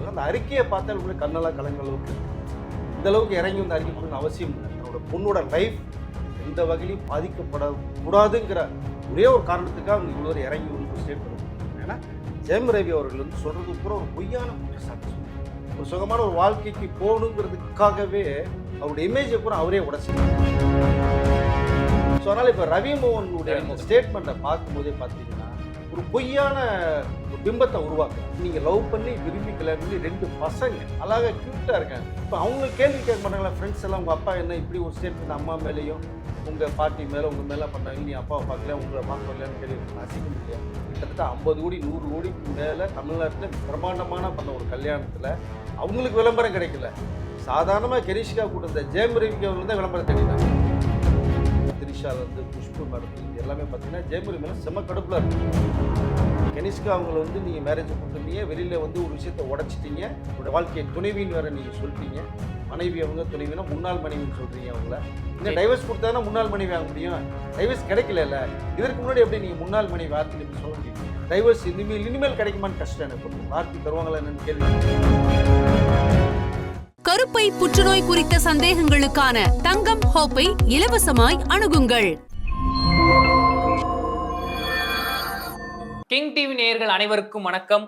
கொடுங்க. அந்த அறிக்கையை பார்த்தா உங்களுக்கு கண்ணெல்லாம் கலங்க அளவுக்கு இந்த அளவுக்கு இறங்கி வந்து அறிக்கை கொடுக்கணும் அவசியம் இல்லை. தன்னோட பொண்ணோட லைஃப் எந்த வகையிலையும் பாதிக்கப்படக்கூடாதுங்கிற ஒரே ஒரு காரணத்துக்காக அவங்க இவ்வளோ இறங்கி வந்து ஸ்டேட் பண்ண. ஏன்னா ஜெயம் ரவி அவர்கள் வந்து சொல்கிறது பூரா ஒரு பொய்யான குற்றச்சாட்டு சொல்லுவாங்க. ஒரு சுகமான ஒரு வாழ்க்கைக்கு போகணுங்கிறதுக்காகவே அவருடைய இமேஜை பூரா அவரே உடச்சிருக்காங்க. ஸோ அதனால் இப்போ ரவி மோகனுடைய ஸ்டேட்மெண்ட்டை பார்க்கும்போதே பார்த்தீங்கன்னா ஒரு பொய்யான ஒரு பிம்பத்தை உருவாக்குறாங்க. நீங்கள் லவ் பண்ணி விரும்பி கல்யாணம் பண்ணி 2 பசங்க அழகாக க்யூட்டாக இருக்காங்க. இப்போ அவங்க கேள்வி கேட்க மாட்டாங்களா? ஃப்ரெண்ட்ஸ் எல்லாம் உங்கள் அப்பா என்ன இப்படி ஒரு ஸ்டேட்மெண்ட் அம்மா மேலேயும் உங்கள் பாட்டி மேலே உங்கள் மேலே பண்ணாங்க, நீ அப்பாவை பார்க்கல உங்களை பார்க்கலையான்னு கேள்வி அசிக்கம் இல்லையா? கிட்டத்தட்ட 50 கோடி 100 கோடிக்கு மேலே தமிழ்நாட்டில் பிரம்மாண்டமான பண்ண ஒரு கல்யாணத்தில் அவங்களுக்கு விளம்பரம் கிடைக்கல. சாதாரணமாக கெரிஷ்கா கொடுத்த ஜெயம் ரவிக்கு அவங்க தான் விளம்பரம் தெரியுறாங்க. திரிஷாலேருந்து புஷ்பு மேடத்துலேருந்து எல்லாமே பார்த்தீங்கன்னா ஜெயம் ரவி மேலே செம்ம கடுப்பில் இருக்கு. கெனிஷ்கா அவங்கள வந்து நீங்கள் மேரேஜ் கொடுத்துருந்தீங்க, வெளியில் வந்து ஒரு விஷயத்தை உடச்சிட்டீங்க, உங்களோட வாழ்க்கையை துணைவின்னு வேறு நீங்கள் சொல்லிட்டீங்க. மனைவி அவங்க துணைவினா முன்னாள் மனைவின்னு சொல்கிறீங்க. அவங்கள இன்னும் டைவர்ஸ் கொடுத்தா முன்னாள் மனைவி ஆக முடியும். டைவர்ஸ் கிடைக்கல. இதற்கு முன்னாடி எப்படி நீங்கள் முன்னாள் மனைவி ஆர்த்தி சொல்ல முடியும்? டைவர்ஸ் இனிமேல் கிடைக்குமான்னு கஷ்டம். எனக்கு ஆர்த்தி தருவாங்களா என்னன்னு கேள்வி. கருப்பை புற்றுநோய் குறித்த சந்தேகங்களுக்கான தங்கம் ஹோப்பை இலவசமாய் அணுகுங்கள். கிங் டிவி நேயர்கள் அனைவருக்கும் வணக்கம்.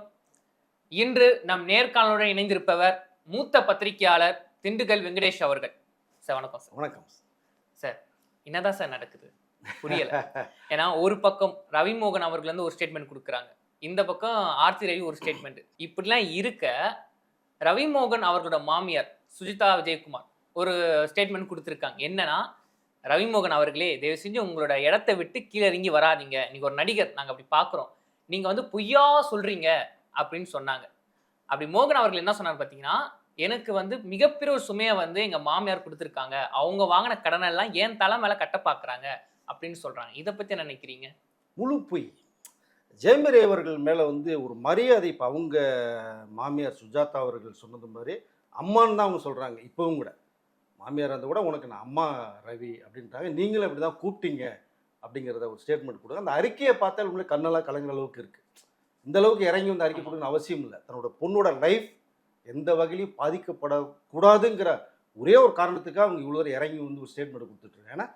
இன்று நம் நேர்காணலுடன் இணைந்திருப்பவர் மூத்த பத்திரிகையாளர் திண்டுக்கல் வெங்கடேஷ் அவர்கள். சார் வணக்கம். சார் வணக்கம் சார். என்னதான் சார் நடக்குது புரியல. ஏன்னா ஒரு பக்கம் ரவி மோகன் அவர்கள் வந்து ஒரு ஸ்டேட்மெண்ட் கொடுக்குறாங்க, இந்த பக்கம் ஆர்த்தி ரவி ஒரு ஸ்டேட்மெண்ட். இப்படிலாம் இருக்க ரவி மோகன் அவர்களோட மாமியார் சுஜிதா விஜயகுமார் ஒரு ஸ்டேட்மெண்ட் கொடுத்துருக்காங்க. என்னன்னா, ரவி மோகன் அவர்களே தயவு செஞ்சு உங்களோட இடத்த விட்டு கீழே இறங்கி வராதிங்க, நீங்கள் ஒரு நடிகர், நாங்கள் அப்படி பார்க்குறோம், நீங்கள் வந்து பொய்யா சொல்கிறீங்க அப்படின்னு சொன்னாங்க. அப்படி மோகன் அவர்கள் என்ன சொன்னார் பார்த்தீங்கன்னா, எனக்கு வந்து மிகப்பெரிய ஒரு சுமையை வந்து எங்கள் மாமியார் கொடுத்துருக்காங்க, அவங்க வாங்கின கடனெல்லாம் என் தலை மேலே கட்ட பார்க்குறாங்க அப்படின்னு சொல்கிறாங்க. இதை பற்றி என்ன நினைக்கிறீங்க? முழு பொய். ஜெயமரி அவர்கள் மேலே வந்து ஒரு மரியாதை. இப்போ அவங்க மாமியார் சுஜாதா அவர்கள் சொன்னது மாதிரி அம்மான்னு தான் அவங்க சொல்கிறாங்க. இப்போவும் கூட மாமியார் அந்த கூட உனக்கு நான் அம்மா ரவி அப்படின்ட்டாங்க. நீங்களும் அப்படி தான் கூப்பிட்டீங்க அப்படிங்கிறத ஒரு ஸ்டேட்மெண்ட் கொடுங்க. அந்த அறிக்கையை பார்த்தால் உங்களுக்கு கண்ணெல்லாம் கலங்குற அளவுக்கு இருக்குது. இந்த அளவுக்கு இறங்கி வந்து அறிக்கை கொடுக்கணும் அவசியம் இல்லை. தன்னோட பொண்ணோட லைஃப் எந்த வகையிலையும் பாதிக்கப்படக்கூடாதுங்கிற ஒரே ஒரு காரணத்துக்காக அவங்க இவ்வளோ இறங்கி வந்து ஒரு ஸ்டேட்மெண்ட் கொடுத்துட்ருக்காங்க. ஏன்னா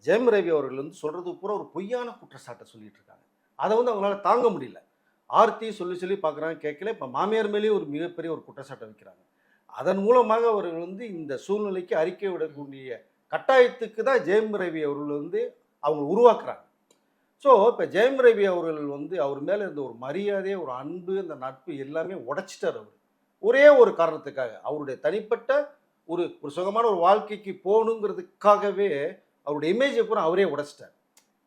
ஜெயம் ரவி அவர்கள் வந்து சொல்கிறது பூரா ஒரு பொய்யான குற்றச்சாட்டை சொல்லிட்டு இருக்காங்க. அதை வந்து அவங்களால தாங்க முடியல. ஆர்த்தி சொல்லி பார்க்குறாங்க, கேட்கல. இப்போ மாமியார் மேலேயே ஒரு மிகப்பெரிய ஒரு குற்றச்சாட்டை வைக்கிறாங்க. அதன் மூலமாக அவர்கள் வந்து இந்த சூழ்நிலைக்கு அறிக்கை விடக்கூடிய கட்டாயத்துக்கு தான் ஜெயம் ரவி அவர்கள் வந்து அவங்க உருவாக்குறாங்க. ஸோ இப்போ ஜெயம் ரவி அவர்கள் வந்து அவர் மேலே இருந்த ஒரு மரியாதையை, ஒரு அன்பு, அந்த நட்பு எல்லாமே உடைச்சிட்டார். அவர் ஒரே ஒரு காரணத்துக்காக அவருடைய தனிப்பட்ட ஒரு சுகமான ஒரு வாழ்க்கைக்கு போகணுங்கிறதுக்காகவே அவருடைய இமேஜை பூரா அவரே உடைச்சிட்டார்.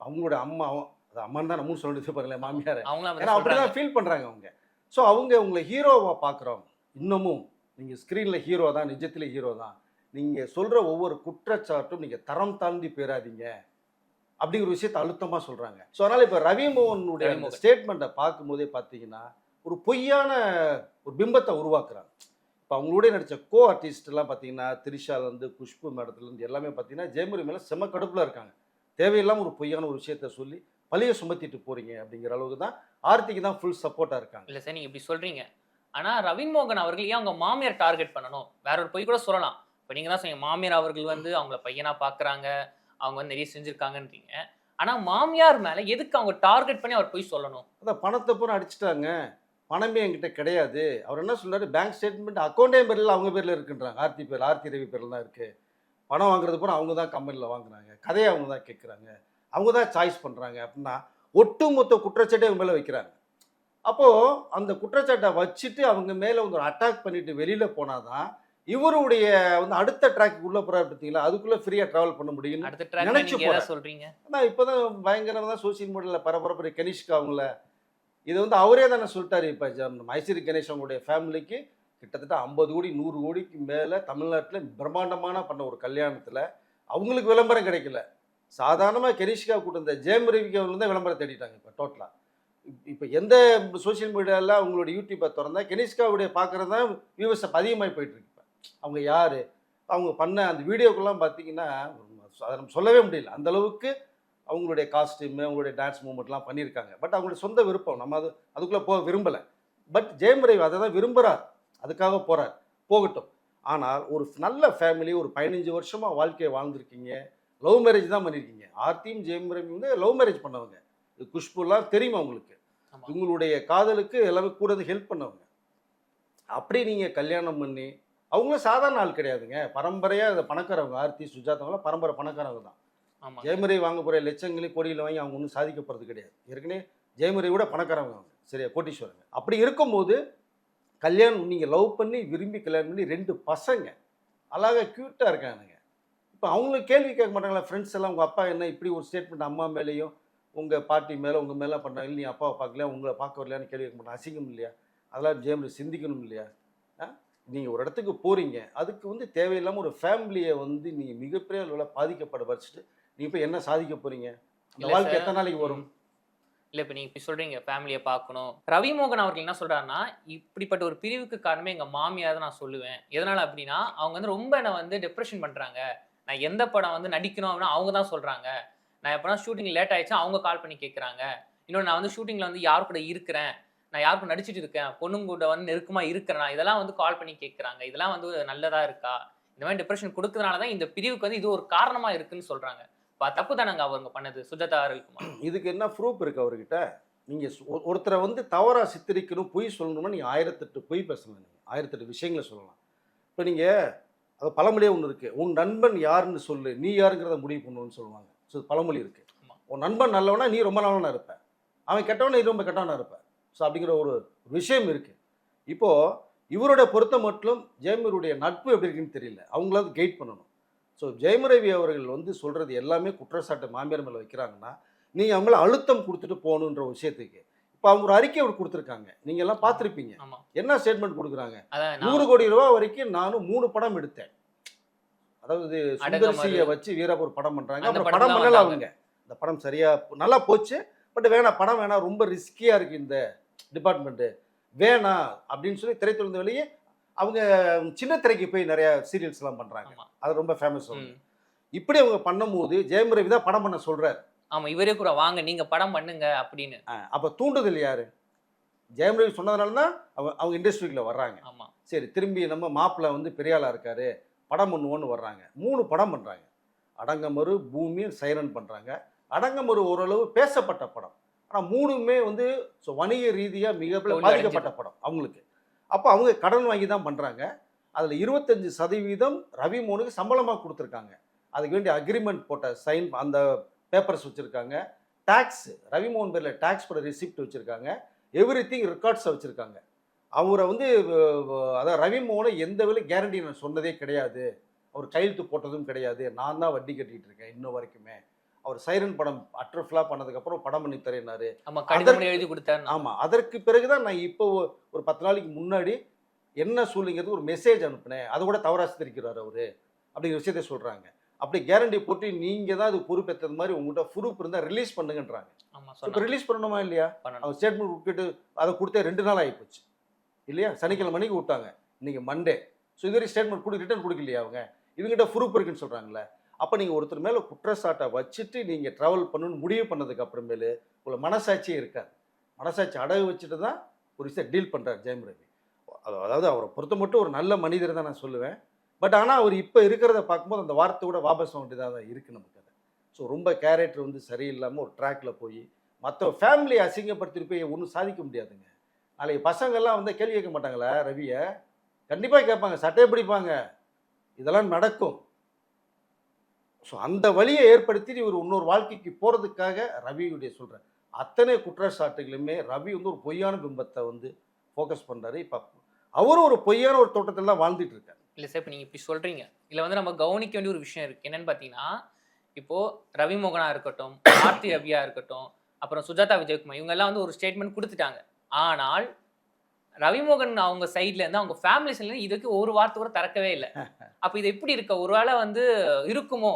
அவங்களோட அம்மா, அது அம்மான்னு தான் நம்மளும் சொல்லிட்டு பாருங்களேன், மாமியார். ஏன்னா அப்படிதான் ஃபீல் பண்ணுறாங்க அவங்க. ஸோ அவங்க உங்களை ஹீரோவாக பார்க்குறவங்க. இன்னமும் நீங்கள் ஸ்க்ரீனில் ஹீரோ தான், நிஜத்தில் ஹீரோ தான். நீங்கள் சொல்கிற ஒவ்வொரு குற்றச்சாட்டும் நீங்கள் தரம் தாண்டி போயிடாதீங்க அப்படிங்கிற விஷயத்தை அழுத்தமாக சொல்கிறாங்க. ஸோ அதனால் இப்போ ரவி மோகனுடைய ஸ்டேட்மெண்ட்டை பார்க்கும்போதே பார்த்தீங்கன்னா ஒரு பொய்யான ஒரு பிம்பத்தை உருவாக்குறாங்க. இப்போ அவங்களோட நடித்த கோ ஆர்டிஸ்ட்லாம் பார்த்தீங்கன்னா திரிஷாலேருந்து புஷ்பு மேடத்துலேருந்து எல்லாமே பார்த்தீங்கன்னா ஜெயமரி மேலே செம்ம கடுப்பில் இருக்காங்க. தேவையில்லாமல் ஒரு பொய்யான ஒரு விஷயத்த சொல்லி பழிய சுமத்திட்டு போகிறீங்க அப்படிங்கிற அளவுக்கு தான் ஆர்த்திக்கு தான் ஃபுல் சப்போர்ட்டாக இருக்காங்க. இல்லை சார், நீங்கள் இப்படி சொல்கிறீங்க. ஆனால் ரவி மோகன் அவர்கள் ஏன் அவங்க மாமியார் டார்கெட் பண்ணணும்? வேற ஒரு பொய் கூட சொல்லலாம். இப்போ நீங்கள் தான் சொன்னீங்க மாமியார் அவர்கள் வந்து அவங்கள பையனாக பார்க்குறாங்க, அவங்க வந்து நிறைய செஞ்சுருக்காங்கன்றீங்க. ஆனால் மாமியார் மேலே எதுக்கு அவங்க டார்கெட் பண்ணி அவர் பொய் சொல்லணும்? அதான் பணத்தை பூரா அடிச்சுட்டாங்க, பணமே என்கிட்ட கிடையாது. அவர் என்ன சொல்கிறாரு, பேங்க் ஸ்டேட்மெண்ட் அக்கௌண்டே பேரில் அவங்க பேரில் இருக்குன்றாங்க. ஆர்த்தி ரவி பேரில் தான் இருக்குது. பணம் வாங்குறது பூரா அவங்க தான் கம்பெனியில் வாங்குறாங்க, கதையை அவங்க தான் கேட்குறாங்க, அவங்க தான் சாய்ஸ் பண்ணுறாங்க அப்படின்னா ஒட்டுமொத்த குற்றச்சாட்டை அவங்க மேலே வைக்கிறாங்க. அப்போது அந்த குற்றச்சாட்டை வச்சுட்டு அவங்க மேலே வந்து ஒரு அட்டாக் பண்ணிட்டு வெளியில் போனால் தான் இவருடைய வந்து அடுத்த ட்ராக்கு உள்ளே போகிறாரு. பார்த்தீங்களா, அதுக்குள்ளே ஃப்ரீயாக ட்ராவல் பண்ண முடியும்னு நினச்சி போகிறேன் சொல்கிறீங்க. ஆனால் இப்போ தான் பயங்கரமாக தான் சோசியல் மீடியாவில் பரபரப்பு. கெனிஷ்கா அவங்கள இது வந்து அவரே தானே சொல்லிட்டாரு. இப்போ மைசூரி கணேஷ் அவங்களுடைய ஃபேமிலிக்கு கிட்டத்தட்ட 50 கோடி 100 கோடிக்கு மேலே தமிழ்நாட்டில் பிரம்மாண்டமான பண்ண ஒரு கல்யாணத்தில் அவங்களுக்கு விளம்பரம் கிடைக்கல. சாதாரணமாக கெனிஷ்கா கூட்ட இந்த ஜெயம் ரவிக்கு அவங்க தான் விளம்பரம் தேடிட்டாங்க. இப்போ டோட்டலாக இப்போ எந்த சோசியல் மீடியாவில் அவங்களோட யூடியூப்பை திறந்தா கெனிஷ்காவுடைய பார்க்குறது தான் வியூவர்ஸ் அதிகமாக போயிட்டுருக்கு. இப்போ அவங்க யார், அவங்க பண்ண அந்த வீடியோக்கெல்லாம் பார்த்தீங்கன்னா அதை நம்ம சொல்லவே முடியல. அந்தளவுக்கு அவங்களுடைய காஸ்டியூமு, அவங்களுடைய டான்ஸ் மூமெண்ட்லாம் பண்ணியிருக்காங்க. பட் அவங்களுடைய சொந்த விருப்பம், நம்ம அதுக்குள்ளே போக விரும்பலை. பட் ஜெயம் ரவி அதை தான் விரும்புகிறார். அதுக்காக போகிறார், போகட்டும். ஆனால் ஒரு நல்ல ஃபேமிலி, ஒரு 15 வருஷமாக வாழ்க்கையை வாழ்ந்துருக்கீங்க, லவ் மேரேஜ் தான் பண்ணியிருக்கீங்க. ஆர்த்தியும் ஜெயம் ரவி வந்து லவ் மேரேஜ் பண்ணவங்க. இது குஷ்புலாம் தெரியுமா உங்களுக்கு? ஆமா. உங்களுடைய காதலுக்கு எல்லாமே கூட வந்து ஹெல்ப் பண்ணவங்க. அப்படி நீங்கள் கல்யாணம் பண்ணி அவங்களும் சாதாரண ஆள் கிடையாதுங்க. பரம்பரையாக இந்த பணக்காரவங்க. ஆர்த்தி சுஜாதாவெல்லாம் பரம்பரை பணக்காரவங்க தான். ஆமா. ஜெயமரி வாங்க போகிற லட்சங்களையும் கோடியில் வாங்கி அவங்க ஒன்றும் சாதிக்க போகிறது கிடையாது. ஏற்கனவே ஜெயமரி விட பணக்காரவங்க அவங்க, சரியா, கோட்டீஸ்வரங்க. அப்படி இருக்கும்போது கல்யாணம் நீங்கள் லவ் பண்ணி விரும்பி கல்யாணம் பண்ணி 2 பசங்க அழகாக க்யூட்டாக இருக்கானுங்க. இப்போ அவங்களும் கேள்வி கேட்க மாட்டாங்களா? ஃப்ரெண்ட்ஸ் எல்லாம் உங்கள் அப்பா என்ன இப்படி ஒரு ஸ்டேட்மெண்ட் அம்மா மேலேயும் உங்கள் பாட்டி மேலே உங்கள் மேலே பண்ணுறாங்க, நீ அப்பாவை பார்க்கலையா, உங்களை பார்க்க வரலையான்னு கேள்வி கேட்க மாட்டாங்க. அசிங்கம் இல்லையா? அதெல்லாம் ஜெயமரி சிந்திக்கணும் இல்லையா? நீங்கள் ஒரு இடத்துக்கு போகிறீங்க, அதுக்கு வந்து தேவையில்லாமல் ஒரு ஃபேமிலியை வந்து நீங்கள் மிகப்பெரிய அளவில் பாதிக்கப்பட வச்சுட்டு நீங்கள் இப்போ என்ன சாதிக்க போகிறீங்க? அந்த இல்ல வாழ்க்கை சார். எத்தனை நாளைக்கு வரும்? இல்ல இப்ப நீங்க இப்படி சொல்றீங்க ஃபேமிலியை பார்க்கணும். ரவி மோகன் அவர்கள் என்ன சொல்றாருன்னா, இப்படிப்பட்ட ஒரு பிரிவுக்கு காரணமே எங்க மாமியார் தான் நான் சொல்லுவேன். எதனால அப்படின்னா, அவங்க வந்து ரொம்ப என்ன வந்து டிப்ரெஷன் பண்றாங்க. நான் எந்த படம் வந்து நடிக்கணும் அப்படின்னா அவங்க தான் சொல்றாங்க. நான் எப்பனா ஷூட்டிங் லேட் ஆயிடுச்சா அவங்க கால் பண்ணி கேட்குறாங்க. இன்னொன்று நான் வந்து ஷூட்டிங்ல வந்து யார் கூட இருக்கிறேன், நான் யார் கூட நடிச்சிட்டு இருக்கேன், பொண்ணுங்க கூட வந்து நெருக்கமா இருக்கிறேனா, இதெல்லாம் வந்து கால் பண்ணி கேட்குறாங்க. இதெல்லாம் வந்து நல்லதா இருக்கா? இந்த மாதிரி டிப்ரெஷன் கொடுக்கறதுனால தான் இந்த பிரிவுக்கு வந்து இது ஒரு காரணமா இருக்குன்னு சொல்றாங்க. தப்பு தானங்க அவங்க பண்ணது, சுஜாதா அவர்களுக்குமா? இதுக்கு என்ன ப்ரூஃப் இருக்குது அவர்கிட்ட? நீங்கள் ஒருத்தரை வந்து தவறாக சித்தரிக்கணும், பொய் சொல்லணும்னா நீங்கள் 1008 பொய் பேசலாம். நீங்கள் 1008 விஷயங்களை சொல்லலாம். இப்போ நீங்கள் அது பழமொழியே ஒன்று இருக்குது, உன் நண்பன் யாருன்னு சொல்லு, நீ யாருங்கிறத முடிவு பண்ணுன்னு சொல்லுவாங்க. ஸோ பழமொழி இருக்குது. ஆமா. உன் நண்பன் நல்லவனா நீ ரொம்ப நல்லவனா இருப்ப, அவன் கெட்டவனா நீ ரொம்ப கெட்டவனா இருப்ப. ஸோ அப்படிங்கிற ஒரு விஷயம் இருக்குது. இப்போது இவருடைய பொறுத்த மட்டும் ஜெயமருடைய நட்பு எப்படி இருக்குன்னு தெரியல, அவங்களாவது கைட் பண்ணணும். ஸோ ஜெயம் ரவி அவர்கள் வந்து சொல்கிறது எல்லாமே குற்றச்சாட்டு மாமியார் மேலே வைக்கிறாங்கன்னா, நீங்கள் அவங்க மேலே அழுத்தம் கொடுத்துட்டு போகணுன்ற விஷயத்துக்கு. இப்போ அவங்க ஒரு அறிக்கை அவர் கொடுத்துருக்காங்க, நீங்கள் எல்லாம் பார்த்துருப்பீங்க. ஆமா. என்ன ஸ்டேட்மெண்ட் கொடுக்குறாங்க? அதான் 100 கோடி ரூபா வரைக்கும் நானும் 3 படம் எடுத்தேன். அதாவது அடங்கமறு. சுந்தர்சியை வச்சு வீரா ஒரு படம் பண்ணுறாங்க. அந்த அப்புறம் படம் படம் தான் பண்ணல வந்தாங்க. அவங்க. இந்த படம் சரியாக நல்லா போச்சு, பட் வேணாம், படம் வேணாம், ரொம்ப ரிஸ்கியாக இருக்குது இந்த டிபார்ட்மெண்ட்டு, வேணாம் அப்படின்னு சொல்லி திரைத்துறைந்த வெளியே அவங்க சின்ன திரைக்கு போய் நிறைய சீரியல்ஸ்லாம் பண்ணுறாங்க. ஆமா. அது ரொம்ப ஃபேமஸ். இப்படி அவங்க பண்ணும்போது ஜெயம் ரவி தான் படம் பண்ண சொல்கிறார். ஆமா, இவரே கூட வாங்க நீங்க படம் பண்ணுங்க அப்படின்னு. அப்போ தூண்டுதல் யார்? ஜெயம் ரவி சொன்னதுனால தான் அவங்க இண்டஸ்ட்ரிக்குள்ள வர்றாங்க. ஆமா. சரி, திரும்பி நம்ம மாப்பிள்ளை வந்து பெரிய ஆளாக இருக்காரு, படம் பண்ணுவோன்னு வர்றாங்க. 3 படம் பண்ணுறாங்க. அடங்கமறு, பூமி, சைரன் பண்ணுறாங்க. அடங்கமறு ஓரளவு பேசப்பட்ட படம், ஆனால் 3மே வந்து வணிக ரீதியாக மிக பாதிக்கப்பட்ட படம் அவங்களுக்கு. அப்போ அவங்க கடன் வாங்கி தான் பண்ணுறாங்க. அதில் 25% ரவி மோகனுக்கு சம்பளமாக கொடுத்துருக்காங்க. அதுக்கு வேண்டிய அக்ரிமெண்ட் போட்ட சைன் அந்த பேப்பர்ஸ் வச்சுருக்காங்க. டேக்ஸ் ரவி மோகன் பேரில் டேக்ஸ் போட ரிசிப்ட் வச்சுருக்காங்க. எவ்ரிதிங் ரெக்கார்ட்ஸை வச்சுருக்காங்க. அவரை வந்து அதாவது ரவி மோகனை எந்த வேலை கேரண்டி நான் சொன்னதே கிடையாது, அவர் கையெழுத்து போட்டதும் கிடையாது, நான் தான் வட்டி கட்டிகிட்டு இருக்கேன் இன்னும் வரைக்குமே. அவர் சைரன் படம் அட்டர் ஃப்ளாப் பண்ணதுக்கப்புறம் படம் பண்ணி தரேன்னாரு. ஆமா, கடிதம் எழுதி கொடுத்தாரு. ஆமாம், அதற்கு பிறகு தான் நான் இப்போ ஒரு 10 நாளைக்கு முன்னாடி என்ன சூழ்நிலைங்கிறது ஒரு மெசேஜ் அனுப்புனேன், அதை கூட தவறாக சித்தரிக்கிறார் அவர் அப்படிங்கிற விஷயத்தை சொல்கிறாங்க. அப்படி கேரண்டி போட்டு நீங்கள் தான் அது பொறுப்பேற்றது மாதிரி உங்கள்கிட்ட ப்ரூஃப் இருந்தால் ரிலீஸ் பண்ணுங்கன்றாங்க. ஆமா, இப்போ ரிலீஸ் பண்ணணுமா இல்லையா? அவங்க ஸ்டேட்மெண்ட் விட்டுட்டு அதை கொடுத்தே 2 நாள் ஆகிப்போச்சு இல்லையா? சனிக்கிழமை மணிக்கு விட்டாங்க, இன்றைக்கி மண்டே. ஸோ இதுவரை ஸ்டேட்மெண்ட் ரிட்டர்ன் கொடுக்கலையா அவங்க? இவங்ககிட்ட ப்ரூஃப் இருக்குன்னு சொல்கிறாங்களே. அப்போ நீங்கள் ஒருத்தர் மேலே குற்றச்சாட்டை வச்சுட்டு நீங்கள் ட்ராவல் பண்ணணும்னு முடிவு பண்ணதுக்கு அப்புறமேலு உங்களுக்கு மனசாட்சியே இருக்காது. மனசாட்சி அடகு வச்சுட்டு தான் ஒரு விஷயம் டீல் பண்ணுறார் ஜெயம் ரவி. அதாவது அவரை பொறுத்த மட்டும் ஒரு நல்ல மனிதர் தான் நான் சொல்லுவேன். பட் ஆனால் அவர் இப்போ இருக்கிறத பார்க்கும்போது அந்த வார்த்தை கூட வாபஸ் வேண்டியதாக தான் இருக்குது நமக்கு. அதை ஸோ ரொம்ப கேரக்டர் வந்து சரியில்லாமல் ஒரு ட்ராக்ல போய் மற்ற ஃபேமிலியை அசிங்கப்படுத்திட்டு போய் ஒன்றும் சாதிக்க முடியாதுங்க. நாளைக்கு பசங்கள்லாம் வந்து கேள்வி கேட்க மாட்டாங்களா ரவியை? கண்டிப்பாக கேட்பாங்க, சட்டையை பிடிப்பாங்க, இதெல்லாம் நடக்கும். ஸோ அந்த வழியை ஏற்படுத்தி இவர் இன்னொரு வாழ்க்கைக்கு போகிறதுக்காக ரவியுடைய சொல்கிறேன் அத்தனை குற்றச்சாட்டுகளுமே ரவி வந்து ஒரு பொய்யான பிம்பத்தை வந்து ஃபோக்கஸ் பண்ணுறாரு. இப்போ அவரும் ஒரு பொய்யான ஒரு தோட்டத்தில் தான் வாழ்ந்துட்டு இருக்காரு. இல்லை சார், இப்போ நீங்கள் இப்படி சொல்கிறீங்க, இதில் வந்து நம்ம கவனிக்க வேண்டிய ஒரு விஷயம் இருக்குது. என்னென்னு பார்த்தீங்கன்னா, இப்போது ரவி மோகனாக இருக்கட்டும், ஆர்த்தி ரவியாக இருக்கட்டும், அப்புறம் சுஜாதா விஜயகுமார், இவங்கெல்லாம் வந்து ஒரு ஸ்டேட்மெண்ட் கொடுத்துட்டாங்க. ஆனால் ரவிமோகன் அவங்க சைட்லேருந்து அவங்க ஃபேமிலி சைட்லேருந்து இதுக்கு ஒரு வார்த்தை கூட திறக்கவே இல்லை. அப்போ இது எப்படி இருக்க? ஒரு வேளை வந்து இருக்குமோ,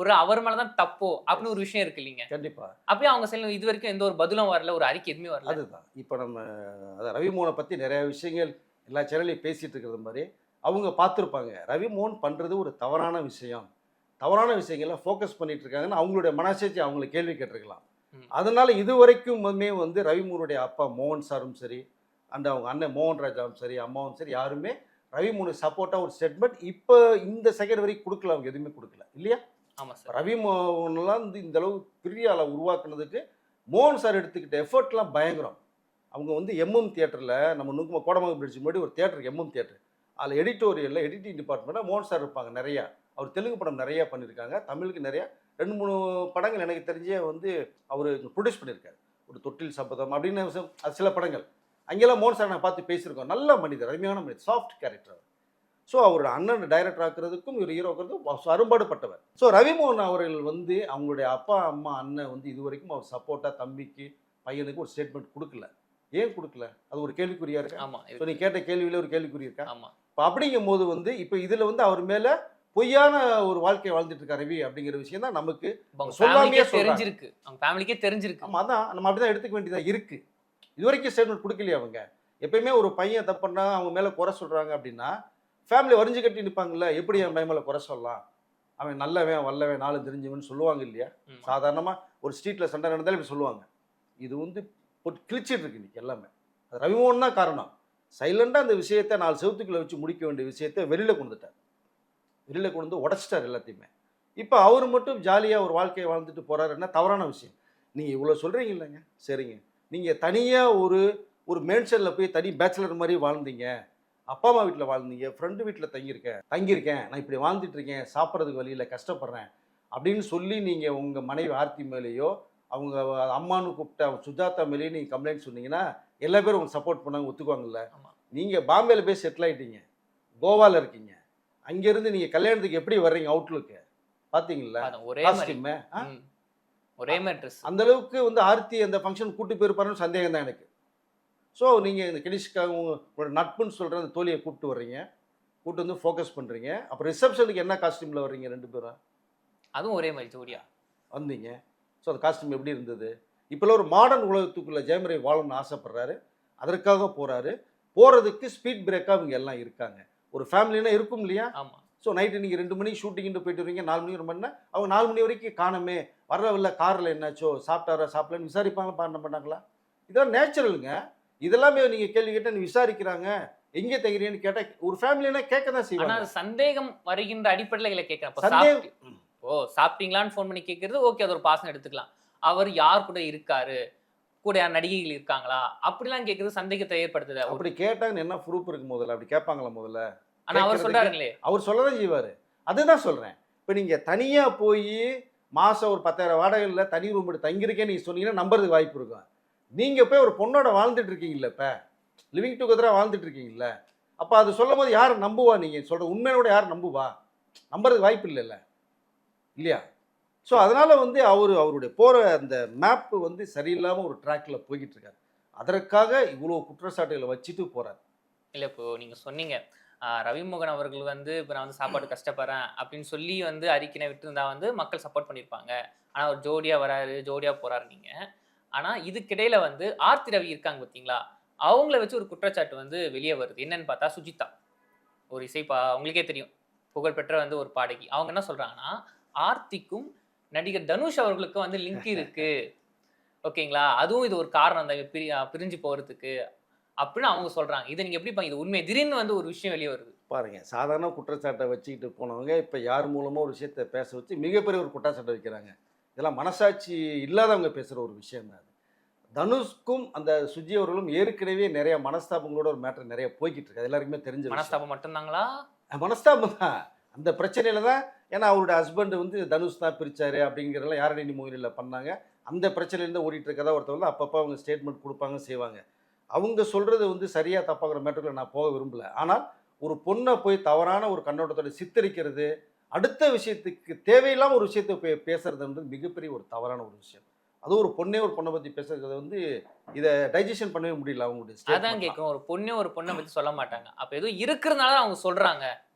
ஒரு அவர் மேலே தான் தப்போ அப்படின்னு ஒரு விஷயம் இருக்கு இல்லைங்க? கண்டிப்பாக. அப்பயே அவங்க சைடில் இது வரைக்கும் எந்த ஒரு பதிலும் வரல, ஒரு அறிக்கை எதுவுமே வரல. அதுதான் இப்போ நம்ம ரவி மோகனை பற்றி நிறைய விஷயங்கள் எல்லா சேனல்லையும் பேசிகிட்டு இருக்கிறது மாதிரி அவங்க பார்த்துருப்பாங்க. ரவி மோகன் பண்ணுறது ஒரு தவறான விஷயம், தவறான விஷயங்கள்லாம் ஃபோக்கஸ் பண்ணிட்டு இருக்காங்கன்னு அவங்களுடைய மனசாட்சி அவங்களை கேள்வி கேட்டிருக்கலாம். அதனால இது வரைக்குமே வந்து ரவி மோகனுடைய அப்பா மோகன் சாரும் சரி, அந்த அவங்க அண்ணன் மோகன்ராஜாவும் சரி அம்மாவும் சரி யாருமே ரவி மோகனுக்கு சப்போர்ட்டாக ஒரு ஸ்டேட்மெண்ட் இப்போ இந்த செகண்ட் வரைக்கும் கொடுக்கல, அவங்க எதுவுமே கொடுக்கல இல்லையா. ஆமா சார். ரவி மோகன்லாம் வந்து இந்த அளவு பெரிய ஆளை உருவாக்குனதுக்கு மோகன் சார் எடுத்துக்கிட்ட எஃபர்ட்லாம் பயங்கரம். அவங்க வந்து எம்எம் தியேட்டரில் நம்ம நுக்கும கோடமங்கலம் பிரிட்ஜ் முன்னாடி ஒரு தியேட்டருக்கு எம்எம் தியேட்டர், அதில் எடிட்டோரியலில் எடிட்டிங் டிபார்ட்மெண்ட்டில் மோகன் சார் இருப்பாங்க. நிறையா அவர் தெலுங்கு படம் நிறையா பண்ணியிருக்காங்க, தமிழுக்கு நிறையா 2-3 படங்கள் எனக்கு தெரிஞ்சே வந்து அவர் ப்ரொடியூஸ் பண்ணியிருக்காரு. ஒரு தொட்டில் சபதம் அப்படின்னு அது சில படங்கள் அங்கெல்லாம் மோகன் சார் நான் பார்த்து பேசியிருக்கோம். நல்ல மனிதர், அருமையான மனிதர், சாஃப்ட் கேரக்டர். ஸோ அவரோட அண்ணன் டைரக்டர் ஆக்குறதுக்கும் இவர் ஹீரோக்கிறதுக்கும் அரும்பாடுபட்டவர். ஸோ ரவிமோகன் அவர்கள் வந்து அவங்களுடைய அப்பா அம்மா அண்ணன் வந்து இது வரைக்கும் அவர் சப்போர்ட்டாக தம்பிக்கு பையனுக்கு ஒரு ஸ்டேட்மெண்ட் கொடுக்கல. ஏன் கொடுக்கல? அது ஒரு கேள்விக்குறியா இருக்கா? ஆமா. ஸோ நீ கேட்ட கேள்வியில ஒரு கேள்விக்குறி இருக்கா? ஆமா. இப்போ அப்படிங்கும் போது வந்து இப்போ இதில் வந்து அவர் மேலே பொய்யான ஒரு வாழ்க்கையை வாழ்ந்துட்டு இருக்காரு ரவி அப்படிங்கிற விஷயம் தான் நமக்கு சொல்லாமையே தெரிஞ்சிருக்கு, அவங்க ஃபேமிலிக்கே தெரிஞ்சிருக்கு. ஆமாம், அதான் நம்ம அப்படிதான் எடுத்துக்க வேண்டியதாக இருக்குது. இது வரைக்கும் ஸ்டேட்மெண்ட் கொடுக்கலையே அவங்க. எப்பயுமே ஒரு பையன் தப்புன்னா அவங்க மேலே குறை சொல்கிறாங்க அப்படின்னா ஃபேமிலி வரிஞ்சு கட்டி நிற்பாங்கல்ல, எப்படி என் பையன் மேலே குறை சொல்லலாம், அவன் நல்லவன் வல்லவன் நாலு தெரிஞ்சவன் சொல்லுவாங்க இல்லையா. சாதாரணமாக ஒரு ஸ்ட்ரீட்டில் சண்டை நடந்தாலும் இப்படி சொல்லுவாங்க. இது வந்து கிழிச்சிட்டு இருக்கு இன்னைக்கு எல்லாமே. அது ரவிமோகன் தான் காரணம். சைலண்டாக அந்த விஷயத்தை 4 செவத்துக்குள்ளே வச்சு முடிக்க வேண்டிய விஷயத்தை வெளியில் கொண்டுட்டார். வெளியில் கொண்டு வந்து உடச்சிட்டார் எல்லாத்தையுமே. இப்போ அவர் மட்டும் ஜாலியாக ஒரு வாழ்க்கையை வாழ்ந்துட்டு போகிறாருன்னா தவறான விஷயம். நீங்கள் இவ்வளோ சொல்கிறீங்க இல்லைங்க, சரிங்க. நீங்கள் தனியாக ஒரு மேன்ஷனில் போய் தனி பேச்சுலர் மாதிரி வாழ்ந்தீங்க, அப்பா அம்மா வீட்டில் வாழ்ந்தீங்க, ஃப்ரெண்டு வீட்டில் தங்கியிருக்கேன், நான் இப்படி வாழ்ந்துட்டு இருக்கேன், சாப்பிட்றதுக்கு வழியில் கஷ்டப்படுறேன் அப்படின்னு சொல்லி நீங்கள் உங்கள் மனைவி ஆர்த்தி மேலேயோ அவங்க அம்மானு கூப்பிட்ட சுஜாதா மேலேயே நீங்கள் கம்ப்ளைண்ட் சொன்னீங்கன்னா எல்லா பேரும் உங்களுக்கு சப்போர்ட் பண்ணாங்க, ஒத்துக்குவாங்கல்ல. நீங்கள் பாம்பேல போய் செட்டில் ஆகிட்டீங்க, கோவாவில் இருக்கீங்க, அங்கேருந்து நீங்கள் கல்யாணத்துக்கு எப்படி வர்றீங்க அவுட்லுக்கு பார்த்தீங்களா? ஒரே மேட்ரஸ் அந்த அளவுக்கு வந்து ஆர்த்தி அந்த ஃபங்க்ஷன் கூட்டு போயிருப்பாருன்னு சந்தேகம் தான் எனக்கு. ஸோ நீங்கள் இந்த கெனிஷ்காக உங்களோட நட்புன்னு சொல்கிற அந்த தோழியை கூப்பிட்டு வர்றீங்க, கூப்பிட்டு வந்து ஃபோக்கஸ் பண்ணுறீங்க. அப்புறம் ரிசப்ஷனுக்கு என்ன காஸ்டியூமில் வர்றீங்க 2 பேரும்? அதுவும் ஒரே மாதிரி ஜோடியா வந்தீங்க. ஸோ அந்த காஸ்டியூம் எப்படி இருந்தது? இப்போல்லாம் ஒரு மாடர்ன் உலகத்துக்குள்ளே ஜெயம் ரவி வாழணும்னு ஆசைப்படுறாரு, அதற்காக போகிறாரு. போகிறதுக்கு ஸ்பீட் பிரேக்காக இவங்க எல்லாம் இருக்காங்க. ஒரு ஃபேமிலினா இருக்கும் இல்லையா? ஆமாம். ஸோ நைட்டு நீங்கள் 2 மணிக்கு ஷூட்டிங்கிட்டு போயிட்டு வரீங்க, 4 மணிக்கு ஒரு மணினா அவங்க 4 மணி வரைக்கும் காணமே, வரவில்லை, காரில் என்னாச்சோ, சாப்பிட்டாரா சாப்பிடலன்னு விசாரிப்பாங்க, பண்ண மாட்டாங்களா? இதெல்லாம் நேச்சுரலுங்க. இதெல்லாமே நீங்கள் கேள்வி கேட்டால் விசாரிக்கிறாங்க, எங்கே தங்குறீங்கன்னு கேட்டால் ஒரு ஃபேமிலினா கேட்க தான் செய்வாங்க. ஆனால் சந்தேகம் வருகின்ற அடிப்படையில் கேட்குறேன். ஓ சாப்பிட்டீங்களான்னு ஃபோன் பண்ணி கேட்கறது ஓகே, அது ஒரு பாசம் எடுத்துக்கலாம். அவர் யார் கூட இருக்காரு, கூட யார் நடிகைகள் இருக்காங்களா அப்படிலாம் கேட்கறது சந்தேகத்தை ஏற்படுத்துது. அப்படி கேட்டாங்கன்னு என்ன ப்ரூஃப் இருக்கு முதல்ல? அப்படி கேட்பாங்களா முதல்ல? ஆனால் அவர் சொல்றாருங்களே, அவர் சொல்லதான் செய்வார். அதுதான் சொல்கிறேன். இப்போ நீங்கள் தனியாக போய் மாதம் ஒரு 10,000 வாடகையில் தனி ரூம் எடுத்து தங்கியிருக்கேன்னு நீங்கள் சொன்னீங்கன்னா நம்புறதுக்கு வாய்ப்பு இருக்கும். நீங்கள் போய் ஒரு பொண்ணோட வாழ்ந்துட்டு இருக்கீங்கல்ல, இப்போ லிவிங் டுகெதராக வாழ்ந்துட்டு இருக்கீங்கல்ல, அப்போ அது சொல்லும் போது யார் நம்புவா? நீங்கள் சொல்கிற உண்மையோட யார் நம்புவா? நம்புறதுக்கு வாய்ப்பு இல்லைல்ல, இல்லையா? ஸோ அதனால் வந்து அவருடைய போகிற அந்த மேப்பு வந்து சரியில்லாமல் ஒரு ட்ராக்கில் போய்கிட்டு இருக்காரு. அதற்காக இவ்வளோ குற்றச்சாட்டுகளை வச்சுட்டு போகிறார். இல்லை இப்போ நீங்கள் சொன்னீங்க ரவிமோகன் அவர்கள் வந்து இப்போ நான் வந்து சாப்பாடு கஷ்டப்படுறேன் அப்படின்னு சொல்லி வந்து அறிக்கையை விட்டுருந்தா வந்து மக்கள் சப்போர்ட் பண்ணியிருப்பாங்க. ஆனால் அவர் ஜோடியாக வராரு, ஜோடியாக போகிறாரு நீங்கள். ஆனால் இதுக்கிடையில் வந்து ஆர்த்தி ரவி இருக்காங்க பார்த்தீங்களா, அவங்கள வச்சு ஒரு குற்றச்சாட்டு வந்து வெளியே வருது. என்னன்னு பார்த்தா சுஜிதா ஒரு உங்களுக்கே தெரியும், புகழ்பெற்ற வந்து ஒரு பாடகி. அவங்க என்ன சொல்கிறாங்கன்னா, ஆர்த்திக்கும் நடிகர் தனுஷ் அவர்களுக்கு வந்து லிங்க் இருக்கு, ஓகேங்களா, அதுவும் இது ஒரு காரணம் தான் பிரிஞ்சு போகிறதுக்கு அப்படின்னு அவங்க சொல்கிறாங்க. இதை நீங்கள் எப்படி இது உண்மை திடீர்னு வந்து ஒரு விஷயம் வெளியே வருது பாருங்கள். சாதாரண குற்றச்சாட்டை வச்சுக்கிட்டு போனவங்க இப்போ யார் மூலமாக ஒரு விஷயத்தை பேச வச்சு மிகப்பெரிய ஒரு குற்றச்சாட்டை வைக்கிறாங்க. இதெல்லாம் மனசாட்சி இல்லாதவங்க பேசுகிற ஒரு விஷயம் தான். தனுஷ்க்கும் அந்த சுஜி அவர்களும் ஏற்கனவே நிறைய மனஸ்தாபங்களோட ஒரு மேட்டர் நிறைய போய்கிட்டு இருக்கு. அது எல்லாருக்குமே தெரிஞ்ச மனஸ்தாபம் மட்டும்தாங்களா? மனஸ்தாபம் தான். அந்த பிரச்சனையில தான், ஏன்னா அவருடைய ஹஸ்பண்ட் வந்து தனுஷ் தான் பிரிச்சாரு அப்படிங்கிறதெல்லாம் யாரணி மொழியில் பண்ணாங்க. அந்த பிரச்சனையிலேருந்து ஓடிட்டு இருக்கதா ஒருத்தர் வந்து அப்பப்போ அவங்க ஸ்டேட்மெண்ட் கொடுப்பாங்க, செய்வாங்க. அவங்க சொல்கிறது வந்து சரியாக தப்பாகிற மேட்டருக்குள்ள நான் போக விரும்பலை. ஆனால் ஒரு பொண்ணை போய் தவறான ஒரு கண்ணோட்டத்தோட சித்தரிக்கிறது, அடுத்த விஷயத்துக்கு தேவையில்லாமல் ஒரு விஷயத்தை பேசுறதுன்றது மிகப்பெரிய ஒரு தவறான ஒரு விஷயம். அதுவும் ஒரு பொண்ணை பற்றி பேசுறது வந்து இதை டைஜஷன் பண்ணவே முடியல அவங்களுடைய. அதான் கேட்கும், ஒரு பொண்ணை பற்றி சொல்ல மாட்டாங்க, அப்போ எதுவும் இருக்கிறதுனால அவங்க சொல்கிறாங்க,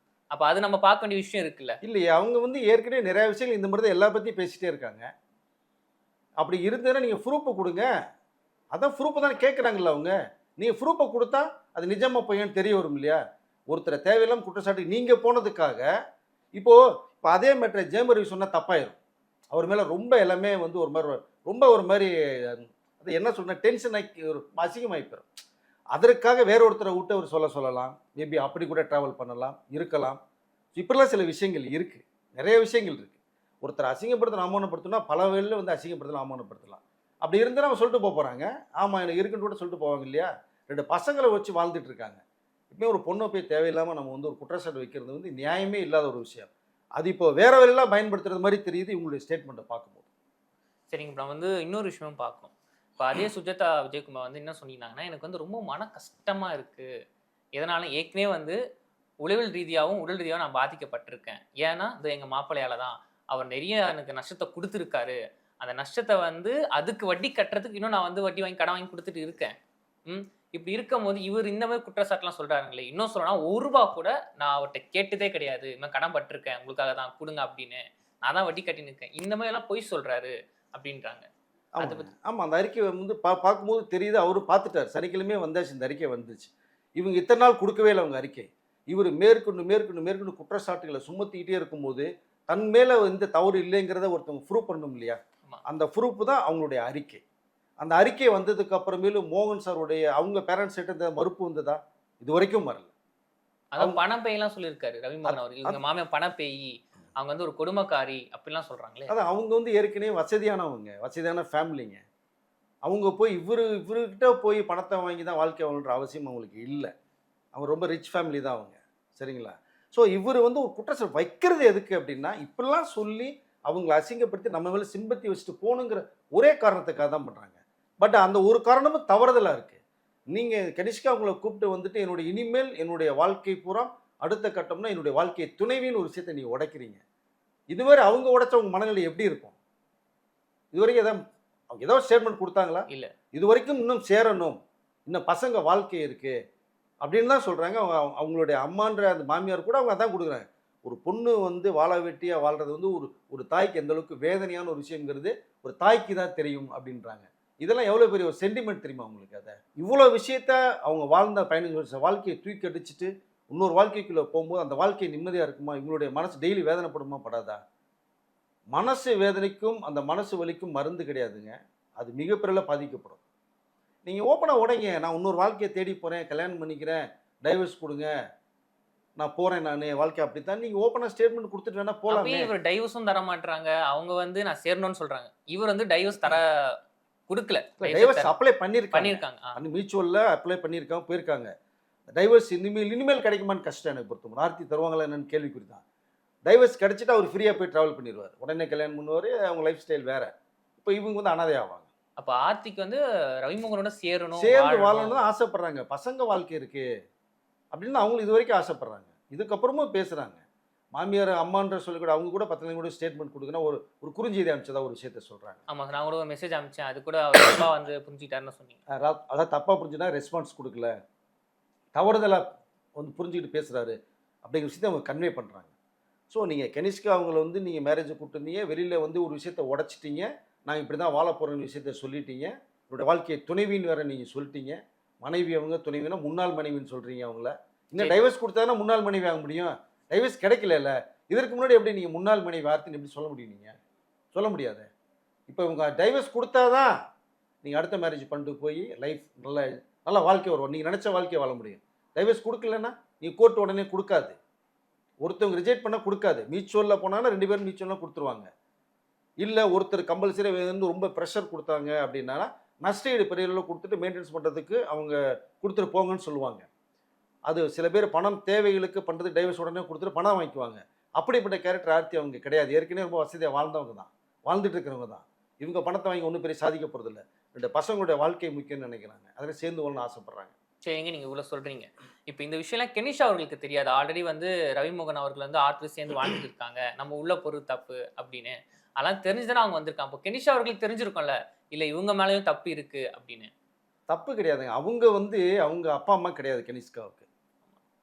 அப்போ அது நம்ம பார்க்க வேண்டிய விஷயம் இருக்குல்ல. இல்லையா? அவங்க வந்து ஏற்கனவே நிறைய விஷயங்கள் இந்த மாதிரி தான் எல்லா பற்றியும் பேசிகிட்டே இருக்காங்க. அப்படி இருந்ததுன்னா நீங்கள் ப்ரூஃபை கொடுங்க. அதான் ப்ரூஃபை தானே கேட்குறாங்கல்ல அவங்க. நீங்கள் ப்ரூஃபை கொடுத்தா அது நிஜமாக பையன்னு தெரிய வரும் இல்லையா? ஒருத்தரை தேவையில்லாமல் குற்றச்சாட்டு நீங்கள் போனதுக்காக இப்போ அதே மேட்டரை ஜெயம் ரவி சொன்னால் தப்பாயிரும். அவர் மேலே ரொம்ப எல்லாமே வந்து ஒரு மாதிரி அது என்ன சொல்கிறேன், டென்ஷன் ஆக்கி ஒரு அசிங்கமாகி போயிடும். அதற்காக வேற ஒருத்தரை விட்டு அவர் சொல்லலாம், மேபி அப்படி கூட ட்ராவல் பண்ணலாம், இருக்கலாம். இப்படிலாம் சில விஷயங்கள் இருக்குது, நிறைய விஷயங்கள் இருக்குது. ஒருத்தர் அசிங்கப்படுத்தணும் அவமானப்படுத்தணும்னா பல வழியில் வந்து அசிங்கப்படுத்தலாம் அவமானப்படுத்தலாம். அப்படி இருந்தால் அவங்க சொல்லிட்டு போகிறாங்க, ஆமாம் எனக்கு இருக்குன்னு கூட சொல்லிட்டு போவாங்க இல்லையா. 2 பசங்களை வச்சு வாழ்ந்துட்டு இருக்காங்க. இப்போ ஒரு பொண்ணை போய் தேவையில்லாமல் நம்ம வந்து ஒரு குற்றச்சாட்டு வைக்கிறது வந்து நியாயமே இல்லாத ஒரு விஷயம். அது இப்போ வேற வழியெல்லாம் பயன்படுத்துறது மாதிரி தெரியுது இவங்களுடைய ஸ்டேட்மெண்ட்டை பார்க்கும்போது. சரிங்க. இப்போ வந்து இன்னொரு விஷயமும் பார்க்கணும். இப்போ அதே சுஜாதா விஜயகுமார் வந்து என்ன சொன்னீங்கன்னா, எனக்கு வந்து ரொம்ப மன கஷ்டமா இருக்கு. எதனால ஏற்கனவே வந்து உளவியல் ரீதியாவும், உடல் ரீதியாவும் நான் பாதிக்கப்பட்டிருக்கேன். ஏன்னா, இது எங்க மாப்பிள்ளையால தான். அவர் நிறைய எனக்கு நஷ்டத்த குடுத்துருக்காரு. அந்த நஷ்டத்த வந்து அதுக்கு வட்டி கட்டுறதுக்கு இன்னும் நான் வந்து வட்டி வாங்கி கடன் வாங்கி குடுத்துட்டு இருக்கேன். ம். இப்படி இருக்கும்போது இவர் இந்த மாதிரி குற்றச்சாட்டுலாம் சொல்றாருங்களே. இன்னும் சொல்லணும்னா ₹1 கூட நான் அவர்ட்ட கேட்டதே கிடையாது. இந்த மாரி கடன் பட்டுருக்கேன். உங்களுக்காக தான் குடுங்க அப்படின்னு. நான் தான் வட்டி கட்டின்னு இருக்கேன். இந்த மாதிரிலாம் பொய் சொல்றாரு அப்படின்றாங்க. அத ஆமாங்க. பத்தி ஆமா. அந்த அறிக்கை வந்து பார்க்கும்போது தெரியுது அவரு பார்த்துட்டாரு. சனிக்கிழமையே வந்தாச்சு இந்த அறிக்கை வந்துச்சு. இவங்க இத்தனை நாள் குடுக்கவே இல்ல அவங்க அறிக்கை. இவரு மேற்கொண்டு குற்றச்சாட்டுகள சுமத்திக்கிட்டே இருக்கும்போது, தன் மேல எந்த தவறு இல்லைங்கிறத ஒருத்தவங்க ப்ரூவ் பண்ணணும் இல்லையா? ஆமா. அந்த ப்ரூஃப் தான் அவங்களுடைய அறிக்கை. அந்த அறிக்கை வந்ததுக்கு அப்புறமேலு மோகன் சாருடைய அவங்க பேரண்ட்ஸ் கிட்ட இந்த மறுப்பு வந்ததா? இதுவரைக்கும் வரல. அதான் அவங்க பணப்பேய்லாம் சொல்லியிருக்காரு ரவிமோகன் அவர்கள். இவங்க மாமியார் பணப்பேயி, அவங்க வந்து ஒரு கொடுமைக்காரி அப்படிலாம் சொல்றாங்களே. அதான் அவங்க வந்து ஏற்கனவே வசதியானவங்க, வசதியான ஃபேமிலிங்க. அவங்க போய் இவருகிட்ட போய் பணத்த வாங்கி தான் வாழ்க்கை வாழணுன்ற அவசியம் அவங்களுக்கு இல்ல. அவங்க ரொம்ப ரிச் ஃபேமிலி தான் அவங்க. சரிங்களா? ஸோ இவரு வந்து ஒரு குற்றச்சாட்டு வைக்கிறது எதுக்கு அப்படின்னா, இப்படிலாம் சொல்லி அவங்கள அசிங்கப்படுத்தி நம்ம மேல சிம்பத்தி வச்சுட்டு போணுங்கிற ஒரே காரணத்துக்காக தான் பண்றாங்க. பட் அந்த ஒரு காரணமும் தவறுதலா இருக்கு. நீங்க கனிஷ்கா அவங்கள கூப்பிட்டு வந்துட்டு இனிமேல் என்னுடைய வாழ்க்கை பூரா அடுத்த கட்டம்னா என்னுடைய வாழ்க்கை துணைவின்னு ஒரு விஷயத்த நீங்க உடைக்கிறீங்க. இதுவரை அவங்க உடைச்ச உங்க மனநிலை எப்படி இருக்கும்? இதுவரைக்கும் அவங்க ஏதோ ஸ்டேட்மெண்ட் குடுத்தாங்களா? இல்ல. இதுவரைக்கும் இன்னும் சேரணும். இன்னும் பசங்க வாழ்க்கை இருக்கு. அப்படின்னு தான் சொல்றாங்க. அவங்களுடைய அம்மான்ற அந்த மாமியார் கூட அவங்க அதான் குடுக்குறாங்க. ஒரு பொண்ணு வந்து வாழ வெட்டியா வாழ்றது வந்து ஒரு தாய்க்கு எந்த அளவுக்கு வேதனையான ஒரு விஷயங்கிறது ஒரு தாய்க்கு தான் தெரியும் அப்படின்றாங்க. இதெல்லாம் எவ்வளோ பெரிய ஒரு சென்டிமெண்ட் தெரியுமா உங்களுக்கு அத? இவ்வளோ விஷயத்த அவங்க வாழ்ந்த 15 வருஷ வாழ்க்கைய தூக்கி அடிச்சுட்டு, இன்னொரு வாழ்க்கைக்குள்ள போம்போது அந்த வாழ்க்கை நிம்மதியா இருக்குமா? இவங்களுடைய மனசு டெய்லி வேதனைப்படுமா? படாதா? மனசு வேதனைக்கும், அந்த மனசு வலிக்கும் மருந்து கிடையாதுங்க. அது மிகப்பெரிய பாதிக்கப்படும். நீங்க ஓப்பனா உடைங்க. நான் இன்னொரு வாழ்க்கைய தேடி போறேன், கல்யாணம் பண்ணிக்கிறேன், டைவர்ஸ் குடுங்க. நான் போறேன் நானு, வாழ்க்கை அப்படித்தான். நீங்க ஓப்பனா ஸ்டேட்மெண்ட் குடுத்துட்டு வேணா போலாமே. அப்பயும் இவர் டைவர்ஸும் தர மாட்றாங்க. அவங்க வந்து நான் சேரணும்னு சொல்றாங்க. இவர் வந்து டைவர்ஸ் தர குடுக்கல. டைவர்ஸ் அப்ளை பண்ணியிருக்காங்க. பண்ணியிருக்காங்க. மியூச்சுவல்ல அப்ளை பண்ணியிருக்காங்க, போயிருக்காங்க. டைவர்ஸ் இனிமேல் கிடைக்குமான்னு கஷ்டம் எனக்கு பொறுத்தவரை. ஆர்த்தி தருவாங்களா என்னன்னு கேள்விக்குறி தான். டைவர்ஸ் கிடைச்சிட்டா அவர் ஃப்ரீயா போய் டிராவல் பண்ணிடுவார். உடனே கல்யாணம் பண்ணுவாரு. அவங்க லைஃப் ஸ்டைல் வேற. இப்போ இவங்க வந்து அனாதை ஆவாங்க. அப்ப ஆர்த்திக்கு வந்து ரவிமோகனோட சேரணும், சேர்ந்து வாழணும். வாழணும்னு தான் ஆசைப்படுறாங்க. பசங்க வாழ்க்கை இருக்கு அப்படின்னு அவங்களும் இது வரைக்கும் ஆசைப்படுறாங்க. இதுக்கப்புறமும் பேசுறாங்க. மாமியார் அம்மான்ற சொல்லிக்கூட அவங்க கூட 10 கூட ஸ்டேட்மெண்ட் கொடுக்குன்னா ஒரு குறுஞ்செய்தி அனுப்பிச்சதா ஒரு விஷயத்த சொல்றாங்க. ஆமா. நான் கூட ஒரு மெசேஜ் அனுப்பிச்சேன். அது கூட அவர் தப்பா வந்து புரிஞ்சுக்கிட்டாருன்னு சொன்னீங்க. அதாவது தப்பா புரிஞ்சுனா ரெஸ்பான்ஸ் கொடுக்கல, தவறுதலா வந்து புரிஞ்சுக்கிட்டு பேசுறாரு அப்படிங்கிற விஷயத்தை அவங்க கன்வே பண்றாங்க. ஸோ நீங்கள் கனிஷ்கா அவங்கள வந்து நீங்கள் மேரேஜை கூப்பிட்டுருந்தீங்க, வெளியில் வந்து ஒரு விஷயத்தை உடச்சிட்டீங்க, நான் இப்படி தான் வாழ போகிறேன்னு விஷயத்த சொல்லிட்டீங்க, என்னோடய வாழ்க்கையை துணைவின்னு வேறு நீங்கள் சொல்லிட்டீங்க. மனைவி அவங்க துணைவினா முன்னாள் மனைவின்னு சொல்கிறீங்க அவங்கள. இன்னும் டைவர்ஸ் கொடுத்தாங்கன்னா முன்னாள் மனைவி ஆக முடியும். டைவர்ஸ் கிடைக்கல. இதற்கு முன்னாடி எப்படி நீங்கள் முன்னாள் மனைவி வார்த்தைன்னு எப்படி சொல்ல முடியும்? நீங்கள் சொல்ல முடியாது. இப்போ இவங்க டைவர்ஸ் கொடுத்தா தான் நீங்கள் அடுத்த மேரேஜ் பண்ணிட்டு போய் லைஃப் நல்லா வாழ்க்கை வரும். நீங்கள் நினச்ச வாழ்க்கையை வாழ முடியும். டைவர்ஸ் கொடுக்கலன்னா நீங்கள் கோர்ட் உடனே கொடுக்காது. ஒருத்தவங்க ரிஜெக்ட் பண்ணால் கொடுக்காது. மியூச்சுவலில் போனாங்கன்னா 2 பேரும் மியூச்சுவலாக கொடுத்துருவாங்க. இல்லை ஒருத்தர் கம்பல்சரி வந்து ரொம்ப ப்ரெஷர் கொடுத்தாங்க அப்படின்னா நஷ்டஈடு பெரிய அளவில் கொடுத்துட்டு மெயின்டெனன்ஸ் பண்ணுறதுக்கு அவங்க கொடுத்துட்டு போங்கன்னு சொல்லுவாங்க. அது சில பேர் பணம் தேவைகளுக்கு பண்ணுறதுக்கு டைவர்ஸ் உடனே கொடுத்துட்டு பணம் வாங்கிக்குவாங்க. அப்படிப்பட்ட கேரக்டர் ஆர்த்தி அவங்க கிடையாது. ஏற்கனவே ரொம்ப வசதியாக வாழ்ந்தவங்க தான், வாழ்ந்துட்டு இருக்கிறவங்க தான். இவங்க பணத்தை வாங்கி ஒன்றும் பெரிய சாதிக்க போகிறதில்ல. 2 பசங்களுடைய வாழ்க்கை முக்கியம்னு நினைக்கிறாங்க. அதில் சேர்ந்து வாழணும்னு ஆசைப்பட்றாங்க. சரிங்க, நீங்க இவ்வளவு சொல்றீங்க. இப்போ இந்த விஷயம்லாம் கெனிஷா அவர்களுக்கு தெரியாது. ஆல்ரெடி வந்து ரவிமோகன் அவர்கள் வந்து ஆர்த்தி சேர்ந்து வாழ்ந்துட்டு இருக்காங்க, நம்ம உள்ள பொருள் தப்பு அப்படின்னு. அதெல்லாம் தெரிஞ்சுதானே அவங்க வந்திருக்காங்க. இப்போ கெனிஷா அவர்களுக்கு தெரிஞ்சிருக்கும்ல, இல்லை இவங்க மேலேயும் தப்பு இருக்கு அப்படின்னு. தப்பு கிடையாதுங்க. அவங்க வந்து அவங்க அப்பா அம்மா கிடையாது கனிஷ்காவுக்கு.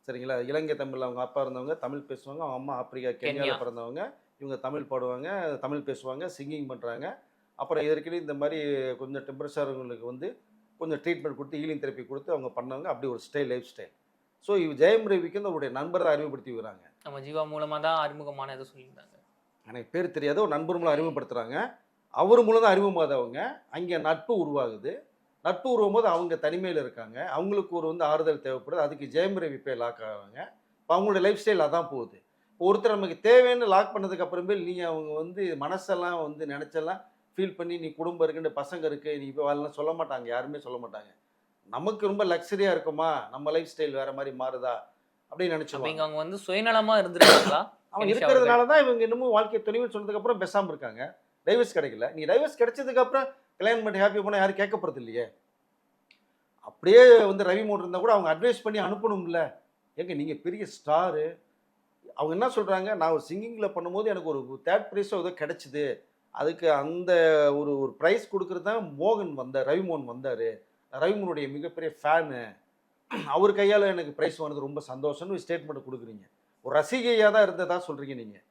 சரிங்களா? இலங்கை தமிழ் அவங்க அப்பா இருந்தவங்க, தமிழ் பேசுவாங்க. அவங்க அம்மா ஆப்பிரிக்கா கென்யாவில் பிறந்தவங்க. இவங்க தமிழ் பாடுவாங்க, தமிழ் பேசுவாங்க, சிங்கிங் பண்ணுறாங்க. அப்புறம் ஏற்கனவே இந்த மாதிரி கொஞ்சம் டெம்பரேச்சர்களுக்கு வந்து கொஞ்சம் ட்ரீட்மெண்ட் கொடுத்து ஹீலிங் தெரப்பி கொடுத்து அவங்க பண்ணவங்க. அப்படி ஒரு லைஃப் ஸ்டைல். ஸோ ஜெயம் ரவிக்கு வந்து அவருடைய நண்பர் தான் அறிமுகப்படுத்தி விடுறாங்க. நம்ம ஜீவா மூலமாக தான் அறிமுகமான எதுவும் சொல்லியிருந்தாங்க. எனக்கு பேர் தெரியாத ஒரு நண்பர் மூலம் அறிமுகப்படுத்துகிறாங்க. அவர் மூலம் தான் அறிமுகமாதவங்க. அங்கே நட்பு உருவாகுது. நட்பு உருவும் போது அவங்க தனிமையில் இருக்காங்க, அவங்களுக்கு ஒரு வந்து ஆறுதல் தேவைப்படுது, அதுக்கு ஜெயம் ரவி போய் லாக் ஆவாங்க. இப்போ அவங்களோட லைஃப் ஸ்டைல் அதான் போகுது. ஒருத்தர் நமக்கு தேவைன்னு லாக் பண்ணதுக்கு அப்புறமேல் நீங்கள் அவங்க வந்து மனசெல்லாம் வந்து நினச்செல்லாம் ஃபீல் பண்ணி நீ குடும்பம் இருக்குன்னு பசங்க இருக்கு நீ இப்போ வாழலாம் சொல்ல மாட்டாங்க, யாருமே சொல்ல மாட்டாங்க. நமக்கு ரொம்ப லக்ஸரியாக இருக்குமா, நம்ம லைஃப் ஸ்டைல் வேற மாதிரி மாறுதா அப்படின்னு நினச்சிருவாங்க. அவங்க வந்து சுயநலமா இருந்திருக்காங்களா? அவங்க இருக்கிறதுனால தான் இவங்க இன்னமும் வாழ்க்கை துணிவுன்னு சொன்னதுக்கப்புறம் பேசாமல் இருக்காங்க. டைவர்ஸ் கிடைக்கல. நீ டைவர்ஸ் கிடைச்சதுக்கப்புறம் கல்யாணம் பண்ணி ஹாப்பி போனால் யாரும் கேட்க போகிறது இல்லையே. அப்படியே வந்து ரவி மோகன் இருந்தால் கூட அவங்க அட்வைஸ் பண்ணி அனுப்பணும்ல. ஏங்க நீங்கள் பெரிய ஸ்டாரு, அவங்க என்ன சொல்கிறாங்க, நான் ஒரு சிங்கிங்கில் பண்ணும்போது எனக்கு ஒரு 3rd ப்ரைஸோ ஏதோ கிடச்சிது, அதுக்கு அந்த ஒரு ஒரு ப்ரைஸ் கொடுக்குறது தான் மோகன் வந்தார், ரவி மோகன் வந்தார், ரவி மோகனுடைய மிகப்பெரிய ஃபேனு, அவர் கையால் எனக்கு ப்ரைஸ் வாங்கினது ரொம்ப சந்தோஷம்னு ஸ்டேட்மெண்ட் கொடுக்குறீங்க. ஒரு ரசிகையாக தான் இருந்ததா சொல்கிறீங்க. நீங்கள்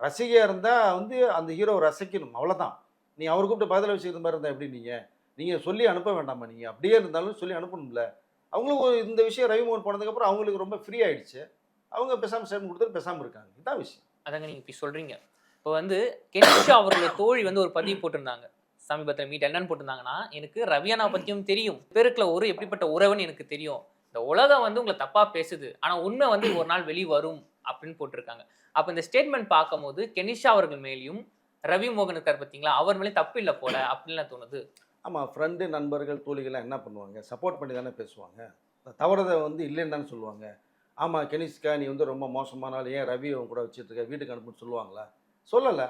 ரசிகையாக இருந்தால் வந்து அந்த ஹீரோவை ரசிக்கணும், அவ்வளோதான். நீ அவர் கூப்பிட்டு பதில் வச்சுக்கிற மாதிரி இருந்தால் எப்படி நீங்கள் சொல்லி அனுப்ப வேண்டாமா? நீங்கள் அப்படியே இருந்தாலும் சொல்லி அனுப்பணும்ல. அவங்களும் இந்த விஷயம் ரவி மோகன் போனதுக்கப்புறம் அவங்களுக்கு ரொம்ப ஃப்ரீ ஆகிடுச்சு. அவங்க பேசாமல் ஸ்டேட்மெண்ட் கொடுத்துட்டு பேசாமல் இருக்காங்க. இதுதான் விஷயம். அதாங்க நீங்கள் இப்படி சொல்கிறீங்க. இப்போ வந்து கெனிஷா அவர்களோட தோழி வந்து ஒரு பதிவு போட்டிருந்தாங்க சமீபத்தில். மீட் என்னன்னு போட்டிருந்தாங்கன்னா, எனக்கு ரவியானா பற்றியும் தெரியும், பேருக்குள்ள ஒரு எப்படிப்பட்ட உறவுன்னு எனக்கு தெரியும், இந்த உலகம் வந்து உங்களை தப்பாக பேசுது, ஆனால் உண்மை வந்து ஒரு நாள் வெளி வரும் அப்படின்னு போட்டிருக்காங்க. அப்போ இந்த ஸ்டேட்மெண்ட் பார்க்கும்போது கெனிஷா அவர்கள் மேலேயும் ரவி மோகன் இருக்கார் பார்த்தீங்களா, அவர் மேலே தப்பு இல்லை போல அப்படின்னு தோணுது. ஆமாம், ஃப்ரெண்டு நண்பர்கள் தோழிகள்லாம் என்ன பண்ணுவாங்க, சப்போர்ட் பண்ணி தானே பேசுவாங்க, தவறதை வந்து இல்லைன்னு தானே சொல்லுவாங்க. ஆமாம் கெனிஷ்கா நீ வந்து ரொம்ப மோசமான ஆள், ஏன் ரவி அவங்க கூட வச்சுட்டு வீட்டுக்கு அனுப்புன்னு சொல்லுவாங்களா? சொல்லலை.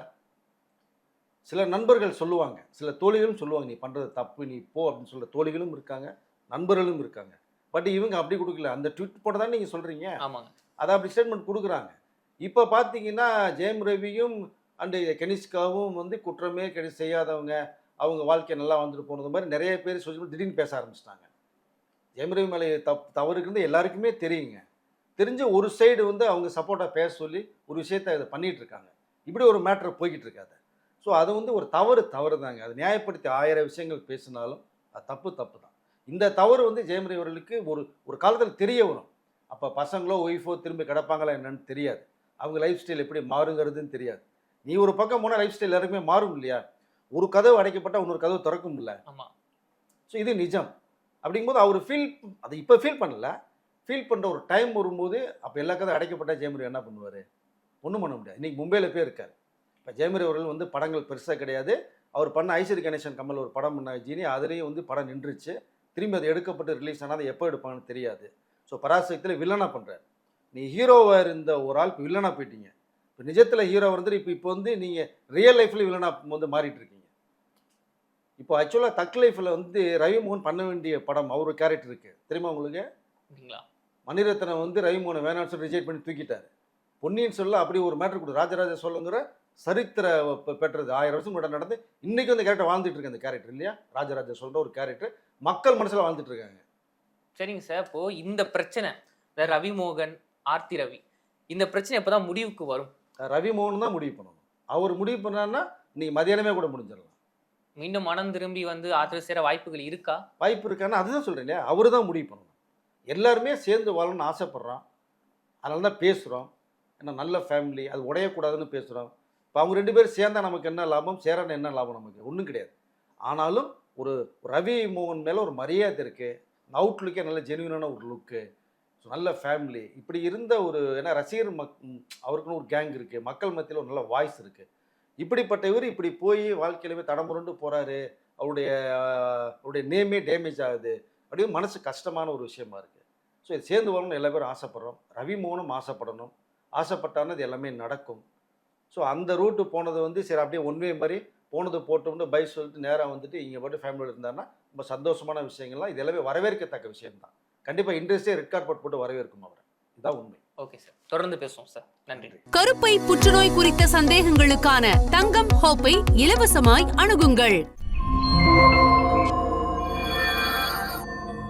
சில நண்பர்கள் சொல்லுவாங்க, சில தோழிகளும் சொல்லுவாங்க நீ பண்ணுறது தப்பு நீ போ அப்படின்னு சொல்கிற தோழிகளும் இருக்காங்க, நண்பர்களும் இருக்காங்க. பட் இவங்க அப்படி கொடுக்கல. அந்த ட்வீட் போட்டு தான் நீங்கள் சொல்கிறீங்க. ஆமாங்க, அதை அப்படி ஸ்டேட்மெண்ட் கொடுக்குறாங்க. இப்போ பார்த்தீங்கன்னா ஜெயம் ரவியும் அண்டு கெனிஷ்காவும் வந்து குற்றமே செய்யாதவங்க, அவங்க வாழ்க்கை நல்லா வந்துட்டு போனது மாதிரி நிறைய பேர் சொல்லி திடீர்னு பேச ஆரம்பிச்சிட்டாங்க. ஜெயம் ரவி மேலே தவறுக்குன்னு எல்லாருக்குமே தெரியுங்க. தெரிஞ்ச ஒரு சைடு வந்து அவங்க சப்போர்ட்டாக பேச சொல்லி ஒரு விஷயத்தை இதை பண்ணிகிட்டு இருக்காங்க. இப்படி ஒரு மேட்ரு போய்கிட்டு இருக்காது. ஸோ அது வந்து ஒரு தவறு தாங்க. அது நியாயப்படுத்தி 1000 விஷயங்கள் பேசினாலும் அது தப்பு தான். இந்த தவறு வந்து ஜெயம் ரவி அவர்களுக்கு ஒரு காலத்தில் தெரிய வரும். அப்போ பசங்களோ ஒய்ஃபோ திரும்பி கிடப்பாங்களா என்னன்னு தெரியாது, அவங்க லைஃப் ஸ்டைல் எப்படி மாறுங்கிறதுன்னு தெரியாது. நீ ஒரு பக்கம் போனால் லைஃப் ஸ்டைல் எல்லாருக்குமே மாறும் இல்லையா? ஒரு கதவு அடைக்கப்பட்டால் இன்னொரு கதவு திறக்கும் இல்லை. ஆமாம். ஸோ இது நிஜம். அப்படிங்கும்போது அவர் அதை இப்போ ஃபீல் பண்ணல, ஃபீல் பண்ணுற ஒரு டைம் வரும்போது அப்போ எல்லா கதை அடைக்கப்பட்டால் ஜெயம் ரவி என்ன பண்ணுவார்? ஒன்றும் பண்ண முடியாது. இன்றைக்கி மும்பையில் போய் இருக்கார். இப்போ ஜெயம் ரவி அவர்கள் வந்து படங்கள் பெருசாக கிடையாது. அவர் பண்ண ஐஸ்வரி கணேசன் கமல் ஒரு படம் பண்ண ஜீனி, அதுலேயும் வந்து படம் நின்றுச்சு. திரும்பி அது எடுக்கப்பட்டு ரிலீஸ் ஆனால் அதை எப்போ எடுப்பாங்கன்னு தெரியாது. ஸோ பராசக்தியில் வில்லனாக பண்ணுறார். நீ ஹீரோவாக இருந்த ஒரு ஆள் இப்போ வில்லனாக போயிட்டீங்க. இப்போ நிஜத்தில் ஹீரோ வந்து இப்போ வந்து நீங்கள் ரியல் லைஃப்பில் வில்லனாக வந்து மாறிட்டு இருக்கீங்க. இப்போ ஆக்சுவலாக தக் லைஃப்பில் வந்து ரவி மோகன் பண்ண வேண்டிய படம் அவர் கேரக்டர் இருக்குது தெரியுமா உங்களுக்கு? மணிரத்னம் வந்து ரவி மோகனை வேணான்னு சொல்லி ரிஜெக்ட் பண்ணி தூக்கிட்டார். பொன்னியின் சொல்ல அப்படி ஒரு மேட்ரு கொடு, ராஜராஜ சோழங்கிற சரித்திர பெற்றது 1000 வருஷம் முன்னாடி நடந்து இன்றைக்கி வந்து கேரக்டர் வாழ்ந்துட்டு இருக்கு. அந்த கேரக்டர் இல்லையா, ராஜராஜ சொல்கிற ஒரு கேரக்டர் மக்கள் மனசில் வாழ்ந்துட்டு இருக்காங்க. சரிங்க சார். இப்போது இந்த பிரச்சனை ரவி மோகன் ஆர்த்தி ரவி இந்த பிரச்சனை எப்போ தான் முடிவுக்கு வரும்? ரவி மோகன் தான் முடிவு பண்ணணும். அவர் முடிவு பண்ணான்னா இன்றைக்கி மதியானமே கூட முடிஞ்சிடலாம். மீண்டும் மனம் திரும்பி வந்து ஆத்திர சேர வாய்ப்புகள் இருக்கா? வாய்ப்பு இருக்கான்னு அதுதான் சொல்கிறேன் இல்லையா, அவர் தான் முடிவு பண்ணணும். எல்லாருமே சேர்ந்து வாழணும்னு ஆசைப்பட்றோம், அதனால தான் பேசுகிறோம். ஏன்னா நல்ல ஃபேமிலி, அது உடையக்கூடாதுன்னு பேசுகிறோம். இப்போ அவங்க 2 பேரும் சேர்ந்தால் நமக்கு என்ன லாபம், சேரன்னு என்ன லாபம்? நமக்கு ஒன்றும் கிடையாது. ஆனாலும் ஒரு ரவி மோகன் மேலே ஒரு மரியாதை இருக்குது. அவுட்லுக்கே நல்ல ஜென்யூனான ஒரு லுக்கு, ஸோ நல்ல ஃபேமிலி, இப்படி இருந்த ஒரு ஏன்னா ரசிகர் அவருக்குன்னு ஒரு கேங் இருக்குது, மக்கள் மத்தியில் ஒரு நல்ல வாய்ஸ் இருக்குது. இப்படிப்பட்ட இவர் இப்படி போய் வாழ்க்கையில போய் தடமுரண்டு போகிறாரு, அவருடைய நேமே டேமேஜ் ஆகுது, அப்படியே மனசு கஷ்டமான ஒரு விஷயமா இருக்குது. ஸோ இது சேர்ந்து வரணும்னு எல்லா பேரும் ஆசைப்பட்றோம். ரவி மோகனும் ஆசைப்படணும், ஆசைப்பட்டான்னு இது எல்லாமே நடக்கும். ஸோ அந்த ரூட்டு போனது வந்து சரி அப்படியே ஒன்வே மாதிரி போனது போட்டோம்னு பை சொல்லிட்டு நேராக வந்துட்டு இங்கே போட்டு ஃபேமிலியோடு இருந்தாருன்னா ரொம்ப சந்தோஷமான விஷயங்கள்லாம் இது எல்லாமே வரவேற்கத்தக்க விஷயம்தான். கண்டிப்பாக இண்டஸ்ட்ரியே ரெட் கார்பெட் போட்டு வரவேற்கும் அவரை. இதான் உண்மை. ஓகே சார், தொடர்ந்து பேசுவோம் சார். நன்றி. கருப்பை புற்றுநோய் குறித்த சந்தேகங்களுக்கான தங்கம் ஹோப்பை இலவசமாய் அணுகுங்கள்.